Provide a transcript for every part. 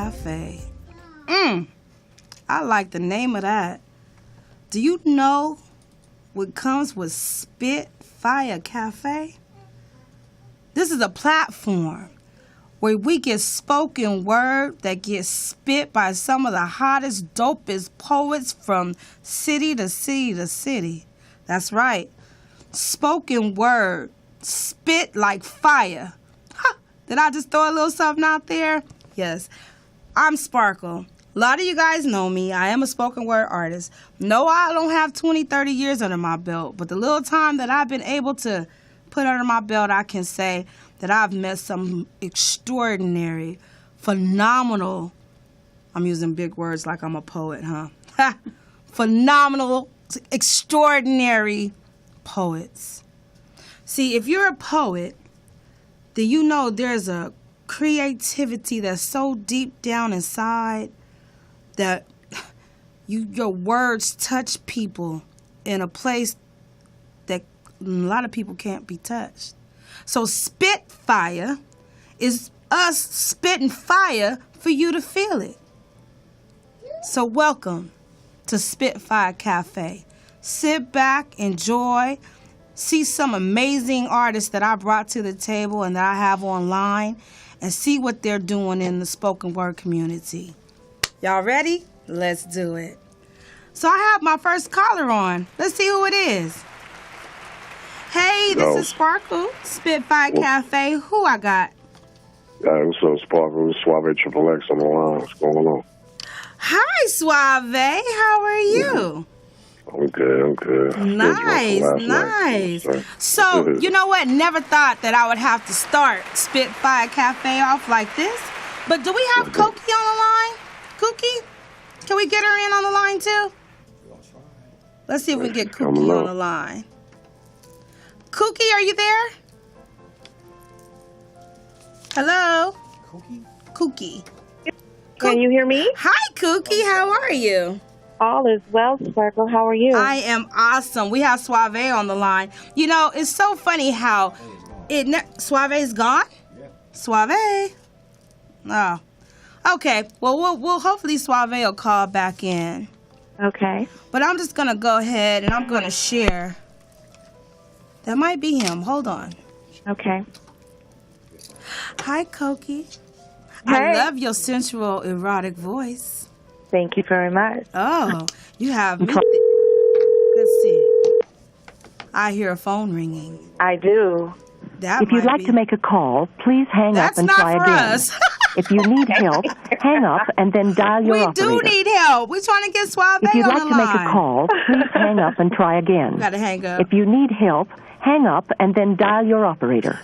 Cafe. I like the name of that. Do you know what comes with Spitfire Cafe? This is a platform where we get spoken word that gets spit by some of the hottest, dopest poets from city to city to city. That's right. Spoken word. Spit like fire. Ha! Did I just throw a little something out there? Yes. I'm Sparkle. A lot of you guys know me. I am a spoken word artist. No, I don't have 20, 30 years under my belt, but the little time that I've been able to put under my belt, I can say that I've met some extraordinary, phenomenal, I'm using big words like I'm a poet, huh? Phenomenal, extraordinary poets. See, if you're a poet, then you know there's a creativity that's so deep down inside that your words touch people in a place that a lot of people can't be touched. So Spitfire is us spitting fire for you to feel it. So welcome to Spitfire Cafe. Sit back, enjoy, see some amazing artists that I brought to the table and that I have online, and see what they're doing in the spoken word community. Y'all ready? Let's do it. So I have my first caller on. Let's see who it is. Hey, this is Sparkle, Spitfire Cafe. Who I got? What's up, Sparkle? It's Suave Triple X on the line. What's going on? Hi, Suave. How are you? I'm good. Nice. So, you know what? Never thought that I would have to start Spitfire Cafe off like this. But do we have Koki on the line? Kookie? Can we get her in on the line, too? Let's see if we can get Kookie on the line. Kookie, are you there? Hello? Kookie. Can you hear me? Hi, Kookie. How are you? All is well, Sparkle. How are you? I am awesome. We have Suave on the line. You know, it's so funny how Suave's gone? Yeah. Suave? Oh. Okay. Well, we'll hopefully Suave will call back in. Okay. But I'm just going to go ahead and I'm going to share. That might be him. Hold on. Okay. Hi, Koki. Hey. I love your sensual, erotic voice. Thank you very much. Oh, you have me. Let's see. I hear a phone ringing. I do. If you'd like to make a call, please hang up and try again. That's not for us. If you need help, hang up and then dial your operator. We do need help. We're trying to get Suave on the line. If you'd like to make a call, please hang up and try again. Gotta hang up. If you need help, hang up and then dial your operator.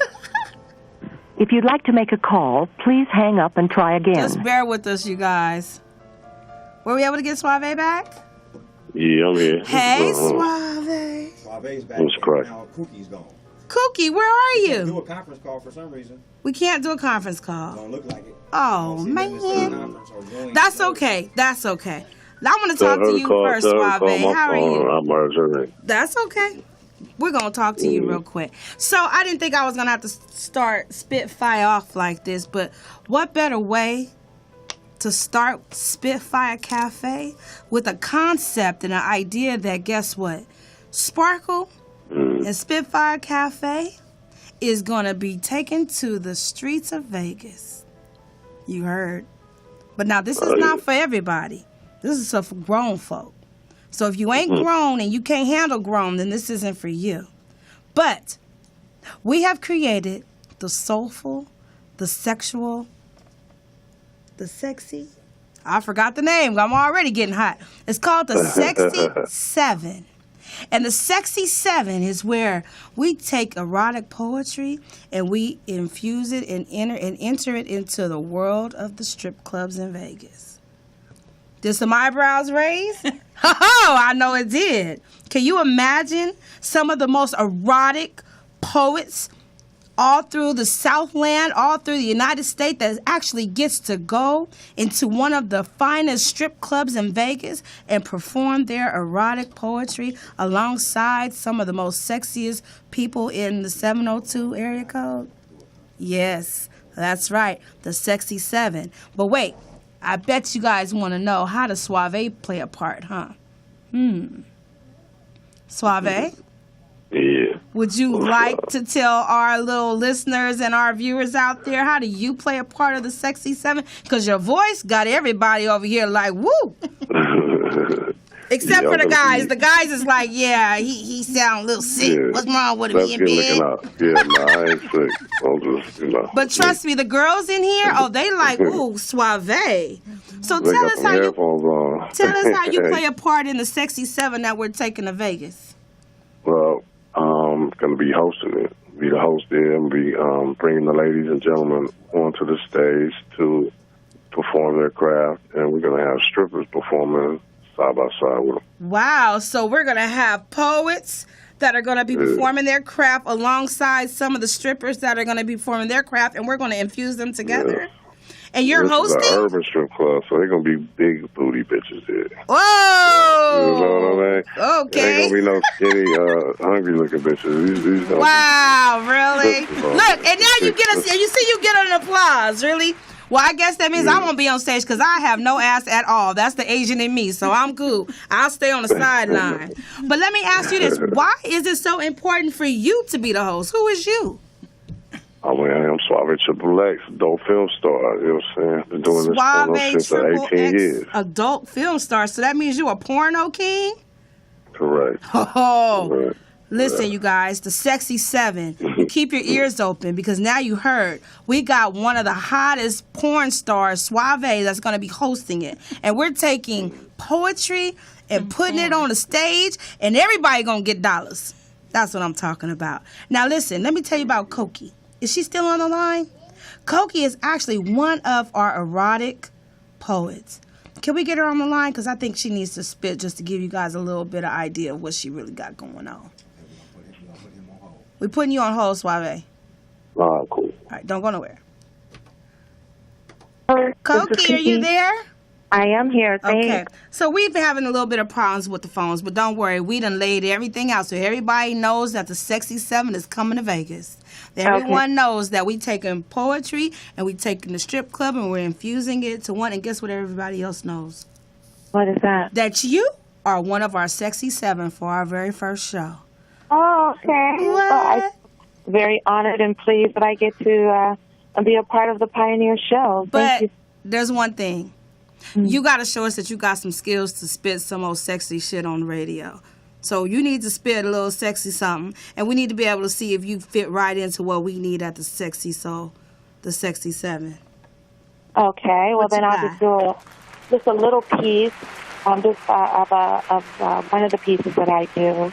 If you'd like to make a call, please hang up and try again. Just bear with us, you guys. Were we able to get Suave back? Yeah, I'm here. Hey, Suave. Suave's back. What's correct? Now Kookie's gone. Cookie, where are you? Can't do a conference call for some reason. We can't do a conference call. Don't look like it. Oh, man. That's okay. That's okay. I want to talk to you first, Suave. How are you? That's okay. We're going to talk to you real quick. So I didn't think I was going to have to start Spitfire off like this, but what better way to start Spitfire Cafe with a concept and an idea that, guess what? Sparkle and Spitfire Cafe is going to be taken to the streets of Vegas. You heard. But now this is not for everybody. This is for grown folk. So if you ain't grown and you can't handle grown, then this isn't for you. But we have created the soulful, the sexual, the sexy. I forgot the name. I'm already getting hot. It's called the Sexy 7. And the Sexy 7 is where we take erotic poetry and we infuse it and enter it into the world of the strip clubs in Vegas. Did some eyebrows raise? Oh, I know it did. Can you imagine some of the most erotic poets all through the Southland, all through the United States that actually gets to go into one of the finest strip clubs in Vegas and perform their erotic poetry alongside some of the most sexiest people in the 702 area code? Yes, that's right, the Sexy 7. But wait, I bet you guys want to know, how does Suave play a part, huh? Suave, Yeah. would you like to tell our little listeners and our viewers out there, how do you play a part of the Sexy Seven? Because your voice got everybody over here like, woo! Except Yeah, for the I'm gonna guys. be- The guys is like, yeah, he sound a little sick. Yeah. What's wrong with him? That's He in good looking bed? out. Yeah, no, I ain't sick. I'm just, But trust me, the girls in here, oh, they like, ooh, Suave. So They tell got us some how you headphones on. tell us how you play a part in the Sexy Seven that we're taking to Vegas. Well, I'm going to be hosting it. Be the host there and be bringing the ladies and gentlemen onto the stage to perform their craft. And we're going to have strippers performing side by side with them. Wow, so we're going to have poets that are going to be performing their craft alongside some of the strippers that are going to be performing their craft, and we're going to infuse them together. And you're This is an hosting? urban strip club, so they're going to be big booty bitches there. Whoa! You know what I mean? Okay. Ain't going to be no skinny, hungry looking bitches. These gonna Wow, really? First of all, Look, and now you get you get an applause, really? Well, I guess that means I won't be on stage because I have no ass at all. That's the Asian in me, so I'm cool. I'll stay on the sideline. But let me ask you this. Why is it so important for you to be the host? Who is you? I mean, I'm Suave Triple X, adult film star. You know what I'm saying? Been doing this Suave since Triple 18 X years. adult film star. So that means you a porno king? Correct. Oh, Correct. listen, you guys, the Sexy Seven. You keep your ears open because now you heard we got one of the hottest porn stars, Suave, that's going to be hosting it. And we're taking poetry and putting it on the stage, and everybody going to get dollars. That's what I'm talking about. Now, listen, let me tell you about Koki. Is she still on the line? Koki is actually one of our erotic poets. Can we get her on the line? Because I think she needs to spit just to give you guys a little bit of idea of what she really got going on. We're putting you on hold, Suave. Nah, cool. All right, don't go nowhere. This is Koki, are you Kiki. there? I am here. Okay. Thanks. So we've been having a little bit of problems with the phones, but don't worry. We done laid everything out so everybody knows that the Sexy Seven is coming to Vegas. Everyone knows that we taking poetry and we taking the strip club and we're infusing it to one. And guess what everybody else knows? What is that? That you are one of our Sexy Seven for our very first show. Oh, okay. What? Well, I'm very honored and pleased that I get to be a part of the Pioneer Show. But Thank you. there's one thing. You got to show us that you got some skills to spit some old sexy shit on the radio. So you need to spit a little sexy something, and we need to be able to see if you fit right into what we need at the Sexy Seven. Okay. Well, What then you I'll got? just do a little piece of one of the pieces that I do.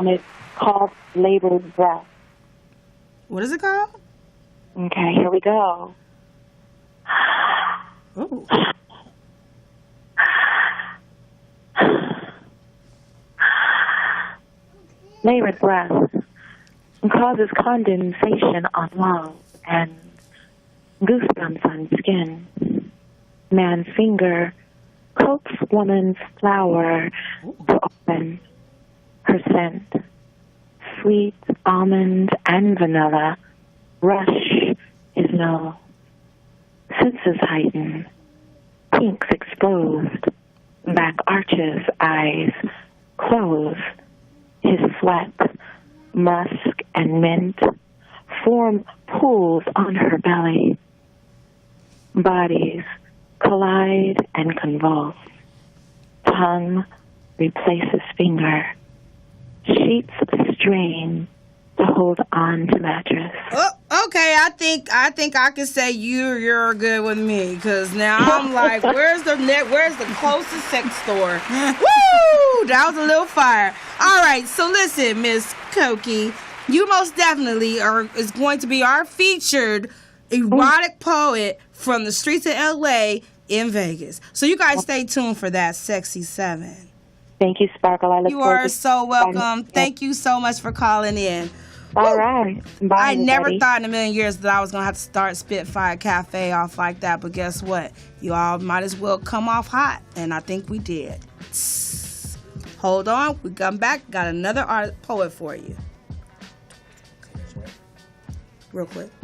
It's called Labored Breath. What is it called? Okay, here we go. Ooh. Labored breath causes condensation on lungs and goosebumps on skin. Man's finger coats woman's flower to open her scent. Sweet almond and vanilla. Rush is no. Senses heighten. Pinks exposed. Back arches, eyes close. His sweat, musk and mint form pools on her belly. Bodies collide and convulse. Tongue replaces finger. Sheets strain to hold on to mattress. Oh, okay, I think I can say you're good with me, because now I'm like, where's the closest sex store? Woo! That was a little fire. All right, so listen, Miss Koki, you most definitely is going to be our featured erotic poet from the streets of LA in Vegas. So you guys stay tuned for that, Sexy Seven. Thank you, Sparkle. I look You forward are to so welcome. Thank you so much for calling in. All right. Bye, I never everybody. thought in a million years that I was going to have to start Spitfire Cafe off like that, but guess what? You all might as well come off hot, and I think we did. Hold on. We come back. Got another poet for you. Real quick.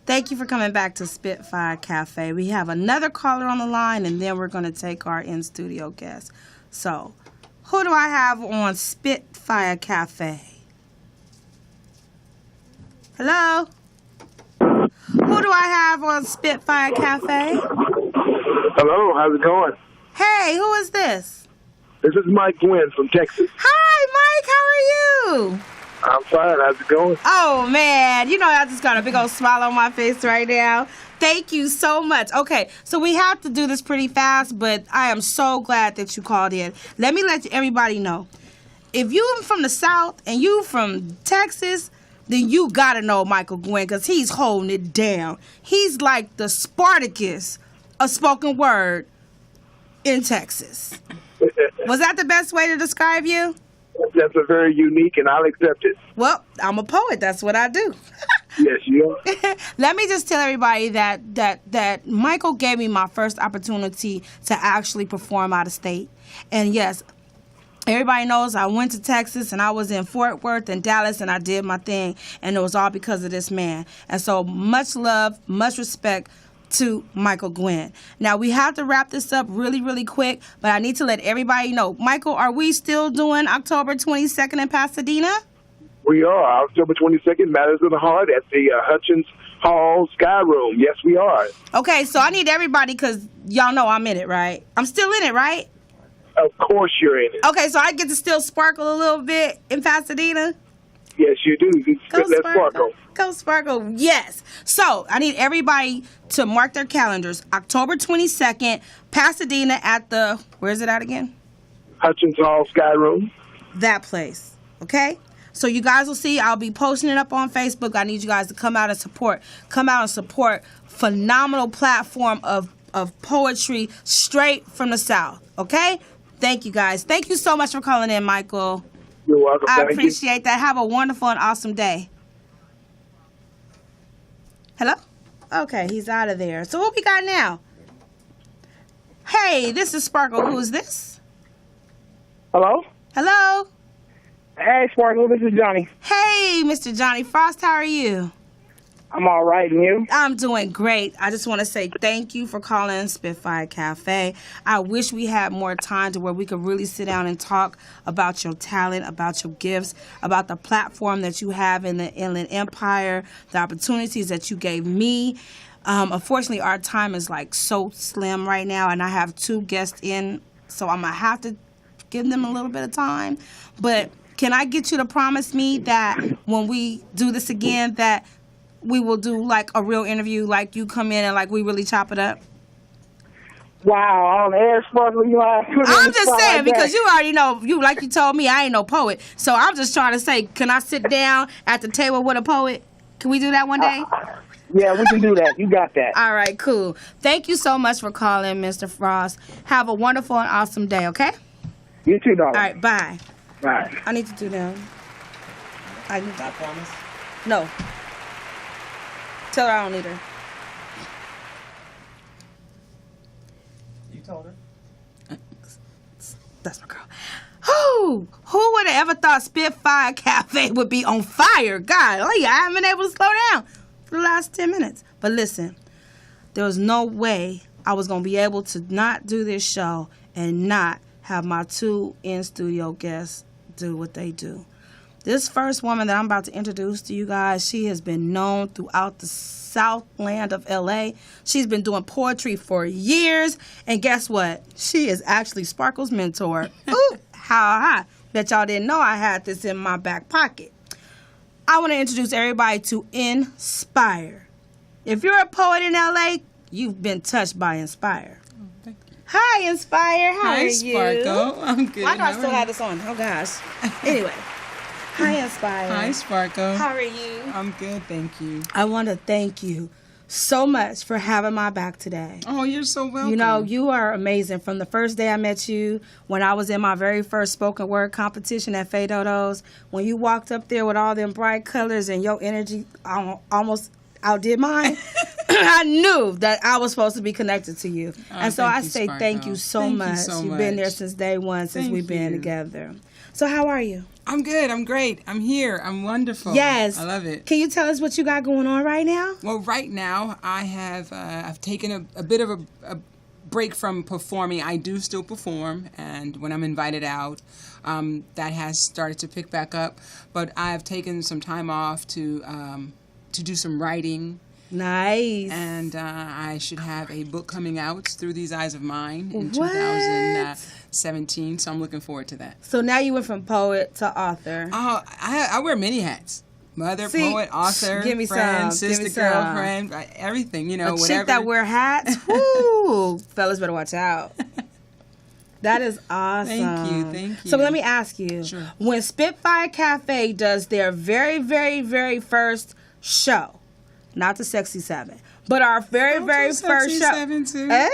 Thank you for coming back to Spitfire Cafe. We have another caller on the line, and then we're going to take our in-studio guest. So, who do I have on Spitfire Cafe? Hello? Who do I have on Spitfire Cafe? Hello, how's it going? Hey, who is this? This is Mike Gwynn from Texas. Hi, Mike. How are you? I'm fine. How's it going? Oh, man. You know, I just got a big old smile on my face right now. Thank you so much. Okay, so we have to do this pretty fast, but I am so glad that you called in. Let me let everybody know. If you from the South and you from Texas, then you got to know Michael Gwynn because he's holding it down. He's like the Spartacus of spoken word in Texas. Was that the best way to describe you? That's a very unique, and I'll accept it. Well, I'm a poet. That's what I do. Yes, you are. Let me just tell everybody that Michael gave me my first opportunity to actually perform out of state. And yes, everybody knows I went to Texas and I was in Fort Worth and Dallas and I did my thing. And it was all because of this man. And so much love, much respect to Michael Gwynn. Now, we have to wrap this up really, really quick, but I need to let everybody know. Michael, are we still doing October 22nd in Pasadena? We are. October 22nd, Matters of the Heart at the Hutchins Hall Sky Room. Yes, we are. Okay, so I need everybody because y'all know I'm in it, right? I'm still in it, right? Of course you're in it. Okay, so I get to still sparkle a little bit in Pasadena? Yes, you do. Let's sparkle. Go Sparkle, yes. So I need everybody to mark their calendars. October 22nd, Pasadena at the, where is it at again? Hutchins Hall Sky Room. That place, okay? So you guys will see, I'll be posting it up on Facebook. I need you guys to come out and support. Come out and support phenomenal platform of poetry straight from the South, okay? Thank you, guys. Thank you so much for calling in, Michael. You're welcome. I Thank you. appreciate that. Have a wonderful and awesome day. Hello? Okay, he's out of there. So what we got now? Hey, this is Sparkle. Who is this? Hello? Hello? Hey, Sparkle, this is Johnny. Hey, Mr. Johnny Frost. How are you? I'm all right, and you? I'm doing great. I just want to say thank you for calling Spitfire Cafe. I wish we had more time to where we could really sit down and talk about your talent, about your gifts, about the platform that you have in the Inland Empire, the opportunities that you gave me. Unfortunately, our time is like so slim right now, and I have 2 guests in, so I'm going to have to give them a little bit of time. But can I get you to promise me that when we do this again, that we will do like a real interview, like you come in and like we really chop it up? Wow, on the air, Sparkle, you are. I'm just saying, because you already know, like you told me, I ain't no poet. So I'm just trying to say, can I sit down at the table with a poet? Can we do that one day? Yeah, we can do that. You got that. All right, cool. Thank you so much for calling, Mr. Frost. Have a wonderful and awesome day, okay? You too, darling. All right, bye. Bye. I need to do them. I promise? No. Tell her I don't need her. You told her. That's my girl. Who would have ever thought Spitfire Cafe would be on fire? God, I haven't been able to slow down for the last 10 minutes. But listen, there was no way I was going to be able to not do this show and not have my 2 in-studio guests do what they do. This first woman that I'm about to introduce to you guys, she has been known throughout the Southland of LA. She's been doing poetry for years. And guess what? She is actually Sparkle's mentor. Ooh, how high. Bet y'all didn't know I had this in my back pocket. I want to introduce everybody to Inspire. If you're a poet in LA, you've been touched by Inspire. Oh, thank you. Hi, Inspire. How Hi, are you? Sparkle. I'm good. Why do I How still are have this on? Oh, gosh. Anyway. Hi, Inspire. Hi, Sparkle. How are you? I'm good, thank you. I want to thank you so much for having my back today. Oh, you're so welcome. You know, you are amazing. From the first day I met you, when I was in my very first spoken word competition at Fay Dodo's, when you walked up there with all them bright colors and your energy almost outdid mine, I knew that I was supposed to be connected to you. And so I say thank you so much. You've been there since day one, since we've been together. So how are you? I'm good. I'm great. I'm here. I'm wonderful. Yes. I love it. Can you tell us what you got going on right now? Well, right now I have I've taken a bit of a break from performing. I do still perform, and when I'm invited out, that has started to pick back up. But I've taken some time off to do some writing. Nice. And I should have a book coming out, Through These Eyes of Mine, in What? 2017. So I'm looking forward to that. So now you went from poet to author. Oh, I wear many hats. Mother, See, poet, author, give me friend, some, give sister, me some. girlfriend, everything, A whatever. chick that wear hats? Woo! Fellas better watch out. That is awesome. Thank you. So let me ask you. Sure. When Spitfire Cafe does their very, very, very first show, not the Sexy Seven, but our very, very first Sexy show. Seven, too. Eh,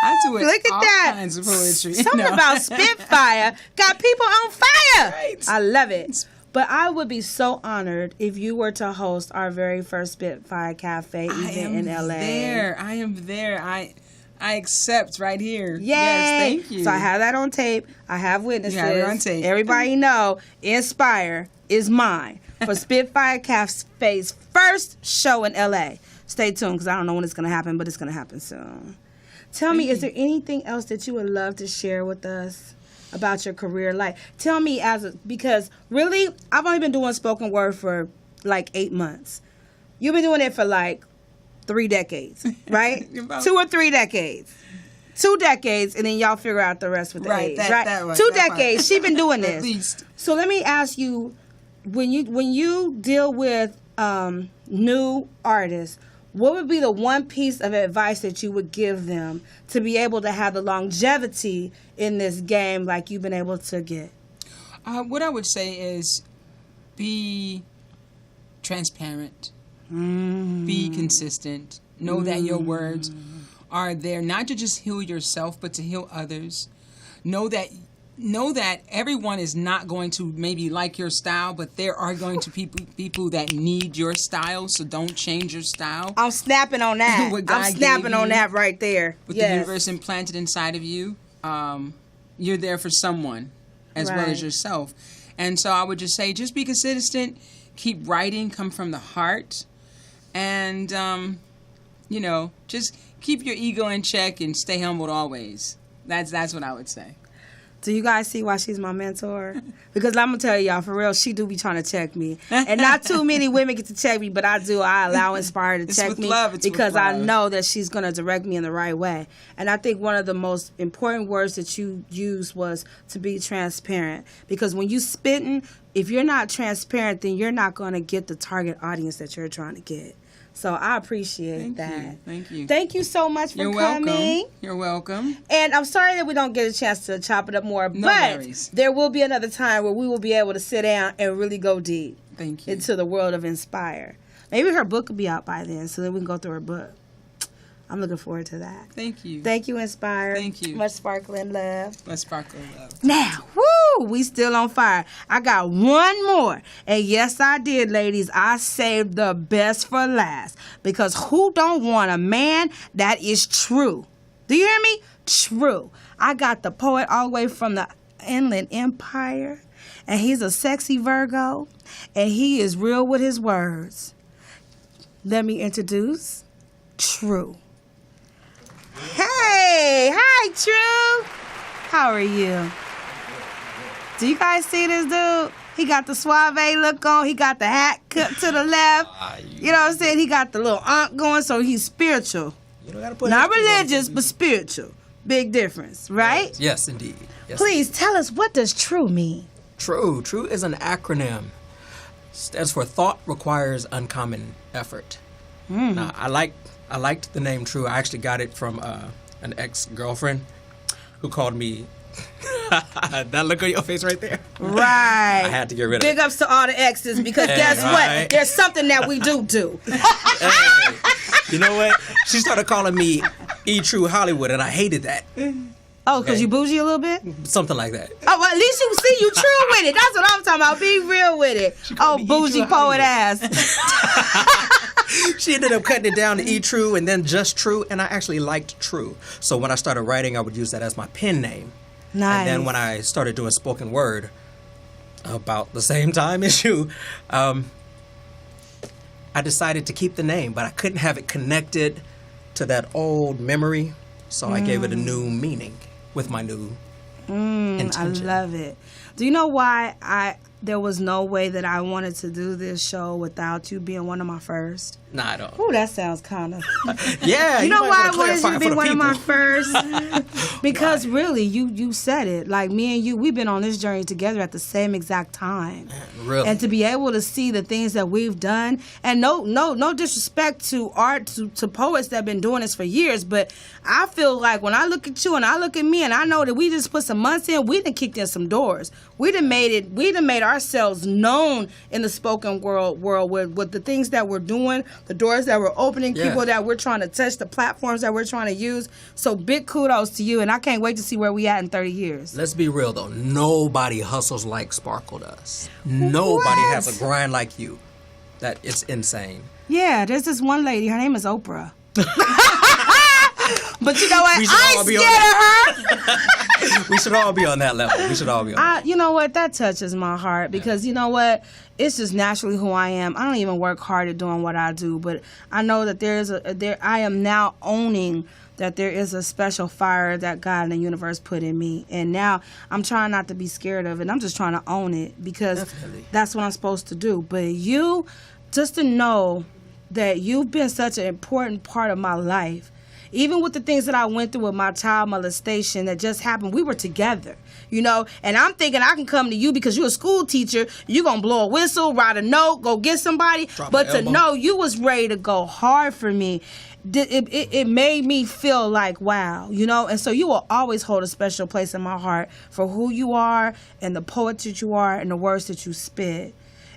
I do it Look at all that. kinds of poetry. Something about Spitfire got people on fire. Right. I love it. But I would be so honored if you were to host our very first Spitfire Cafe event in LA. I am there. I accept right here. Yay! Yes, thank you. So I have that on tape. I have witnesses. You have it on tape. Everybody know Inspire is mine for Spitfire Cafe's first show in LA. Stay tuned because I don't know when it's going to happen, but it's going to happen soon. Tell me, is there anything else that you would love to share with us about your career? Like, tell me because really, I've only been doing spoken word for like 8 months. You've been doing it for like 3 decades, right? 2 or 3 decades. 2 decades, and then y'all figure out the rest with the age, right? That one, 2 that decades. She been doing At this. least. So let me ask you, when you deal with new artists, what would be the one piece of advice that you would give them to be able to have the longevity in this game like you've been able to get? What I would say is be transparent, be consistent, know that your words are there not to just heal yourself but to heal others. Know that everyone is not going to maybe like your style, but there are going to be people that need your style, so don't change your style. I'm snapping on that. What God I'm snapping gave on you that right there. With Yes. the universe implanted inside of you, you're there for someone as well Right. as yourself. And so I would just say, just be consistent, keep writing, come from the heart, and, just keep your ego in check and stay humbled always. That's what I would say. Do you guys see why she's my mentor? Because I'm going to tell y'all, for real, she do be trying to check me. And not too many women get to check me, but I do. I allow Inspire to It's check with me love, it's with because I love. know that she's going to direct me in the right way. And I think one of the most important words that you used was to be transparent. Because when you spitting, if you're not transparent, then you're not going to get the target audience that you're trying to get. So I appreciate that. Thank you. Thank you so much for You're coming. welcome. You're welcome. And I'm sorry that we don't get a chance to chop it up more, No but worries. there will be another time where we will be able to sit down and really go deep Thank you. into the world of Inspire. Maybe her book will be out by then, so then we can go through her book. I'm looking forward to that. Thank you. Thank you, Inspire. Thank you. Much sparkling love. Let's sparkle love. Now, woo, we still on fire. I got one more. And yes, I did, ladies. I saved the best for last. Because who don't want a man that is true? Do you hear me? True. I got the poet all the way from the Inland Empire. And he's a sexy Virgo. And he is real with his words. Let me introduce True. Hey, hi, True. How are you? Do you guys see this dude? He got the suave look on. He got the hat cut to the left. You know what I'm saying? He got the little ankh going, so he's spiritual. You don't gotta put Not emphasis on religious, but spiritual. Big difference, right? Yes, indeed. Yes. Please tell us, what does true mean? True. True is an acronym. Stands for Thought Requires Uncommon Effort. Now, I liked the name True. I actually got it from an ex-girlfriend who called me. That look on your face right there. Right. I had to get rid of Big it. ups to all the exes because guess right. what? There's something that we do. Hey, you know what? She started calling me E True Hollywood, and I hated that. Oh, because you bougie a little bit? Something like that. Oh, well, at least you see you true with it. That's what I'm talking about. Be real with it. Oh, me E bougie True poet Hollywood. ass. She ended up cutting it down to E True and then just True, and I actually liked True. So when I started writing, I would use that as my pen name. Nice. And then when I started doing spoken word, about the same time as you, I decided to keep the name, but I couldn't have it connected to that old memory, so I gave it a new meaning with my new intention. I love it. Do you know why there was no way that I wanted to do this show without you being one of my first? Nah, I don't. Oh, that sounds kind of... Yeah, You know might why I wanna wanted you clarify to for be the one of my people. first? Because really, you said it. Like, me and you, we've been on this journey together at the same exact time. Really? And to be able to see the things that we've done, and no disrespect to art, to poets that have been doing this for years, but I feel like when I look at you and I look at me and I know that we just put some months in, we done kicked in some doors. We done made ourselves known in the spoken world with the things that we're doing, the doors that we're opening, Yeah. people that we're trying to touch, the platforms that we're trying to use. So big kudos to you, and I can't wait to see where we at in 30 years. Let's be real though. Nobody hustles like Sparkle does. Nobody What? has a grind like you. That it's insane. Yeah, there's this one lady, her name is Oprah. But you know what? We should I all ain't be on scared of her. We should all be on that level. We should all be on that. You know what? That touches my heart because you know what? It's just naturally who I am. I don't even work hard at doing what I do, but I know that I am now owning that there is a special fire that God and the universe put in me. And now I'm trying not to be scared of it. I'm just trying to own it because Definitely. that's what I'm supposed to do. But you, just to know that you've been such an important part of my life, even with the things that I went through with my child molestation that just happened, we were together, you know? And I'm thinking I can come to you because you're a school teacher. You're going to blow a whistle, write a note, go get somebody. Drop But my to elbow. know you was ready to go hard for me, it made me feel like, wow, you know? And so you will always hold a special place in my heart for who you are and the poet that you are and the words that you spit.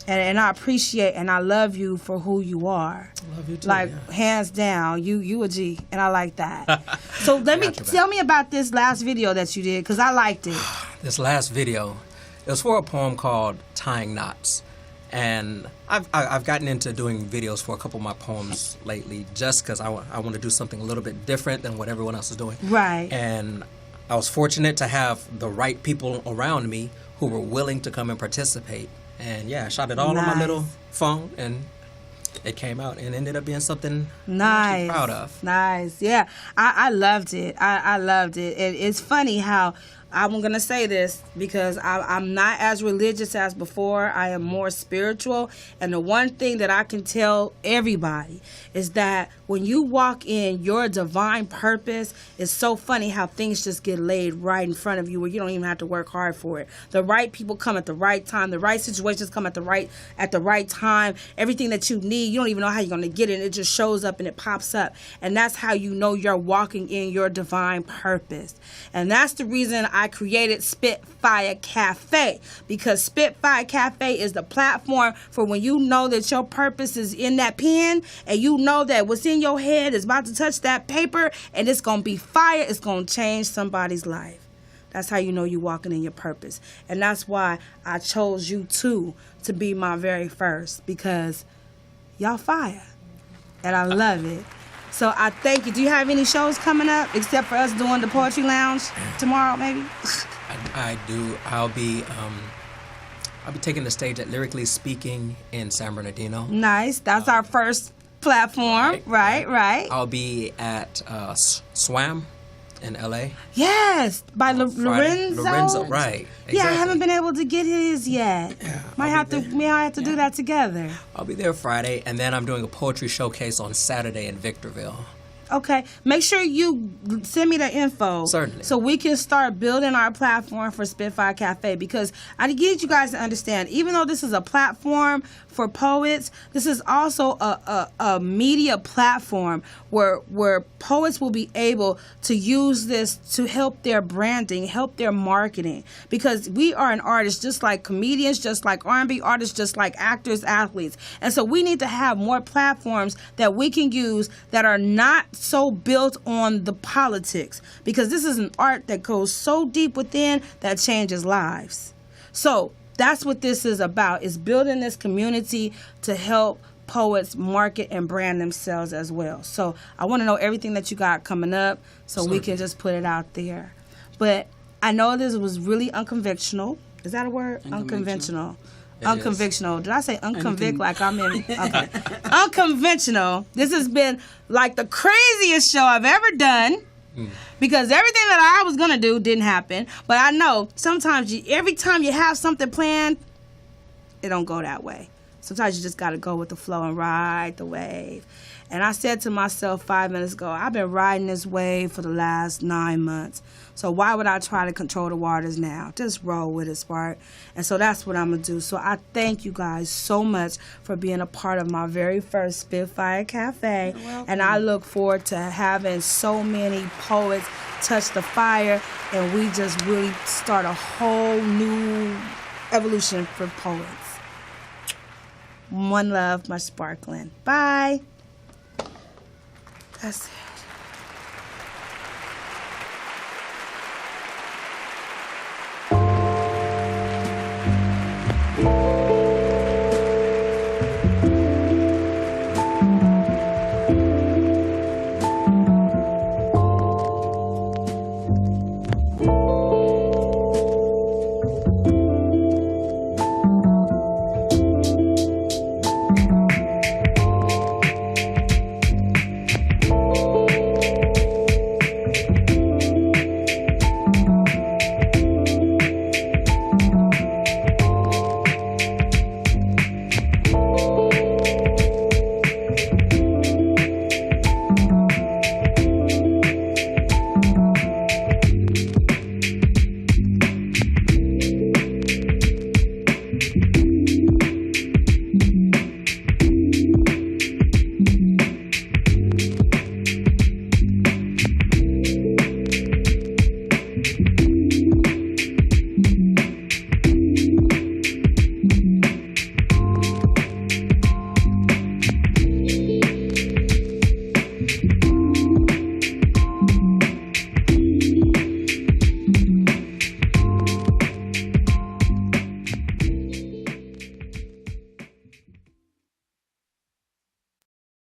And I appreciate and I love you for who you are. Love you too, Like, yeah. hands down, you a G, and I like that. So let me got your back. tell me about this last video that you did, because I liked it. This last video, it was for a poem called Tying Knots. And I've gotten into doing videos for a couple of my poems lately just because I want to do something a little bit different than what everyone else is doing. Right. And I was fortunate to have the right people around me who were willing to come and participate. And yeah, I shot it all on my Nice. little phone and it came out and ended up being something I'm Nice. actually proud of. Nice. Yeah. I loved it. I loved it. It's funny how I'm going to say this because I'm not as religious as before. I am more spiritual. And the one thing that I can tell everybody is that when you walk in your divine purpose, it's so funny how things just get laid right in front of you where you don't even have to work hard for it. The right people come at the right time. The right situations come at the right time. Everything that you need, you don't even know how you're going to get it. It just shows up and it pops up. And that's how you know you're walking in your divine purpose. And that's the reason I created Spitfire Cafe, because Spitfire Cafe is the platform for when you know that your purpose is in that pen and you know that what's in your head is about to touch that paper and it's going to be fire. It's going to change somebody's life. That's how you know you're walking in your purpose. And that's why I chose you two to be my very first, because y'all fire. And I love it. So I thank you. Do you have any shows coming up except for us doing the Poetry Lounge tomorrow, maybe? I do. I'll be taking the stage at Lyrically Speaking in San Bernardino. Nice. That's our first platform. Right. I'll be at SWAM in LA. Yes, by Friday. Lorenzo. Right. Yeah, I exactly. haven't been able to get his yet. Might have to do that together. I'll be there Friday, and then I'm doing a poetry showcase on Saturday in Victorville. Okay, make sure you send me the info. Certainly. So we can start building our platform for Spitfire Cafe, because I need you guys to understand, even though this is a platform for poets, this is also a media platform where poets will be able to use this to help their branding, help their marketing, because we are an artist just like comedians, just like R&B artists, just like actors, athletes. And so we need to have more platforms that we can use that are not so built on the politics, because this is an art that goes so deep within that changes lives. So that's what this is about, is building this community to help poets market and brand themselves as well. So I want to know everything that you got coming up so we can just put it out there. But I know this was really unconventional. Is that a word? Unconventional. It Unconventional. Did I say unconvict like I'm in? Okay. Unconventional. This has been like the craziest show I've ever done because everything that I was going to do didn't happen. But I know sometimes every time you have something planned, it don't go that way. Sometimes you just got to go with the flow and ride the wave. And I said to myself 5 minutes ago, I've been riding this wave for the last 9 months. So why would I try to control the waters now? Just roll with it, Spark. And so that's what I'm going to do. So I thank you guys so much for being a part of my very first Spitfire Cafe. And I look forward to having so many poets touch the fire and we just really start a whole new evolution for poets. One love, much sparkling. Bye. That's it.